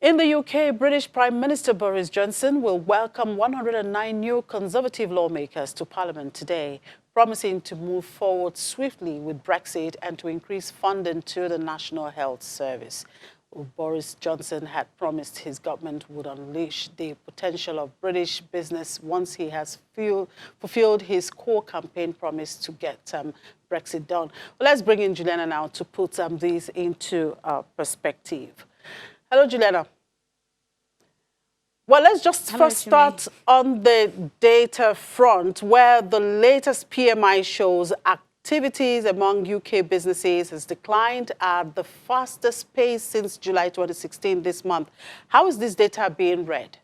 In the UK, British Prime Minister Boris Johnson will welcome 109 new Conservative lawmakers to Parliament today, promising to move forward swiftly with Brexit and to increase funding to the National Health Service. Boris Johnson had promised his government would unleash the potential of British business once he has fulfilled his core campaign promise to get Brexit done. Well, let's bring in Juliana now to put these into perspective. Hello, Juliana. Well, let's just first start on the data front, where the latest PMI shows activities among UK businesses has declined at the fastest pace since July 2016 this month. How is this data being read?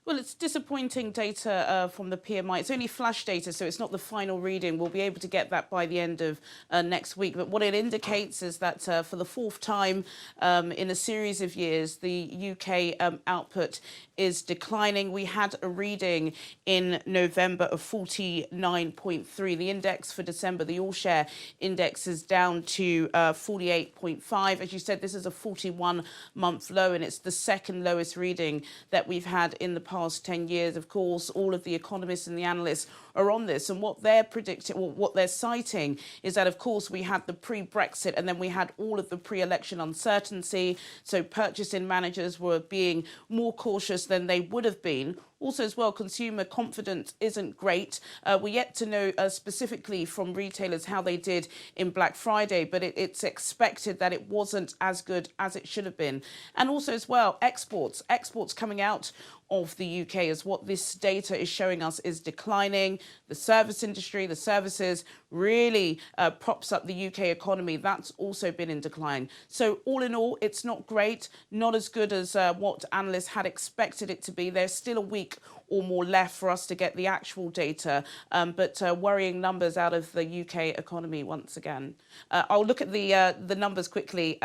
Well, it's disappointing data from the PMI. It's only flash data, so it's not the final reading. We'll be able to get that by the end of next week. But what it indicates is that for the fourth time in a series of years, the UK output is declining. We had a reading in November of 49.3. The index for December, the all-share index, is down to 48.5. As you said, this is a 41-month low, and it's the second lowest reading that we've had in the past 10 years. Of course, all of the economists and the analysts are on this, and what they're predicting, or what they're citing, is that, of course, we had the pre-Brexit and then we had all of the pre-election uncertainty. So purchasing managers were being more cautious than they would have been. Also, as well, consumer confidence isn't great. We're yet to know specifically from retailers how they did in Black Friday, but it's expected that it wasn't as good as it should have been. And also, as well, exports coming out of the UK, as what this data is showing us, is declining. The service industry, the services, really props up the UK economy. That's also been in decline. So all in all, it's not great, not as good as what analysts had expected it to be. There's still a week or more left for us to get the actual data, but worrying numbers out of the UK economy once again. I'll look at the numbers quickly,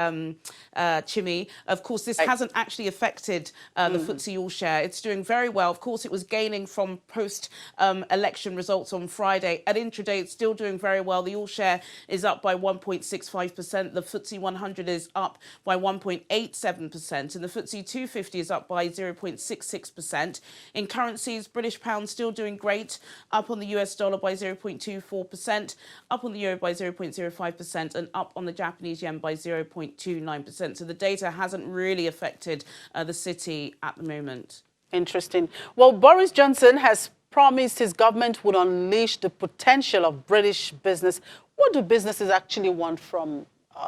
Chimmy. Of course, this hasn't actually affected the FTSE all-share. It's doing very well. Of course, it was gaining from post-election results on Friday. At intraday, it's still doing very well. The all-share is up by 1.65%. The FTSE 100 is up by 1.87%. And the FTSE 250 is up by 0.66%. In currencies, British pound still doing great, up on the US dollar by 0.24%, up on the euro by 0.05%, and up on the Japanese yen by 0.29%. So the data hasn't really affected the city at the moment. Interesting. Well, Boris Johnson has promised his government would unleash the potential of British business. What do businesses actually want from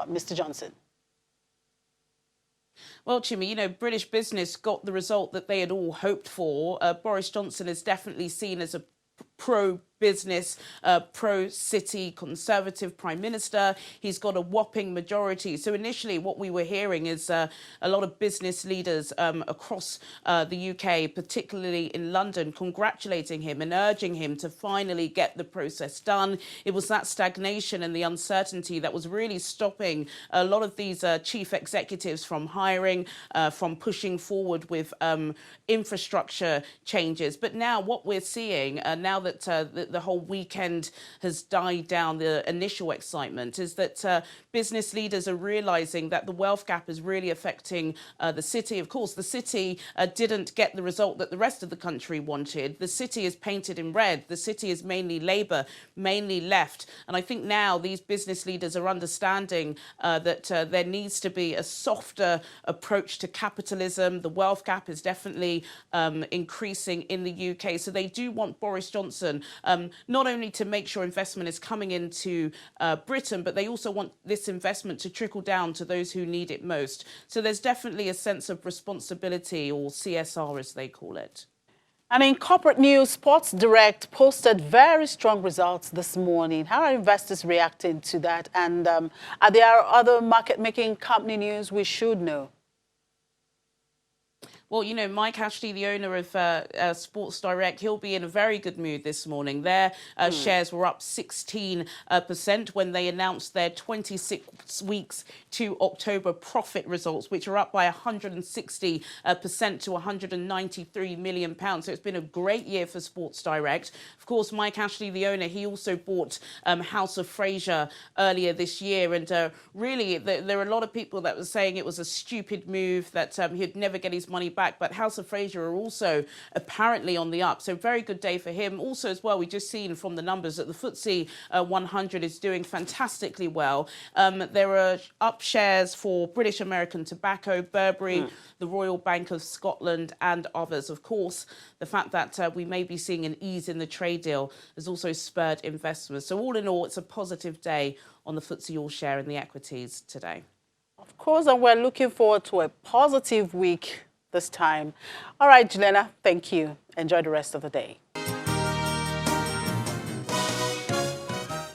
Mr. Johnson? Well, Chimmy, you know, British business got the result that they had all hoped for. Boris Johnson is definitely seen as a pro-business, pro-city Conservative Prime Minister. He's got a whopping majority. So initially what we were hearing is a lot of business leaders across the UK, particularly in London, congratulating him and urging him to finally get the process done. It was that stagnation and the uncertainty that was really stopping a lot of these chief executives from hiring, from pushing forward with infrastructure changes. But now what we're seeing, now that the whole weekend has died down, the initial excitement, is that business leaders are realising that the wealth gap is really affecting the city. Of course, the city didn't get the result that the rest of the country wanted. The city is painted in red. The city is mainly Labour, mainly left. And I think now these business leaders are understanding that there needs to be a softer approach to capitalism. The wealth gap is definitely increasing in the UK. So they do want Boris Johnson not only to make sure investment is coming into Britain, but they also want this investment to trickle down to those who need it most. So there's definitely a sense of responsibility, or CSR as they call it. And in corporate news, Sports Direct posted very strong results this morning. How are investors reacting to that? And are there other market-making company news we should know? Well, you know, Mike Ashley, the owner of Sports Direct, he'll be in a very good mood this morning. Their shares were up 16% when they announced their 26 weeks to October profit results, which are up by 160% to £193 million. So it's been a great year for Sports Direct. Of course, Mike Ashley, the owner, he also bought House of Fraser earlier this year. And really, there are a lot of people that were saying it was a stupid move, that he'd never get his money back. But House of Fraser are also apparently on the up. So very good day for him. Also as well, we've just seen from the numbers that the FTSE 100 is doing fantastically well. There are up shares for British American Tobacco, Burberry, the Royal Bank of Scotland and others. Of course, the fact that we may be seeing an ease in the trade deal has also spurred investors. So all in all, it's a positive day on the FTSE All Share in the equities today. Of course, and we're looking forward to a positive week this time. All right, Jelena, thank you. Enjoy the rest of the day.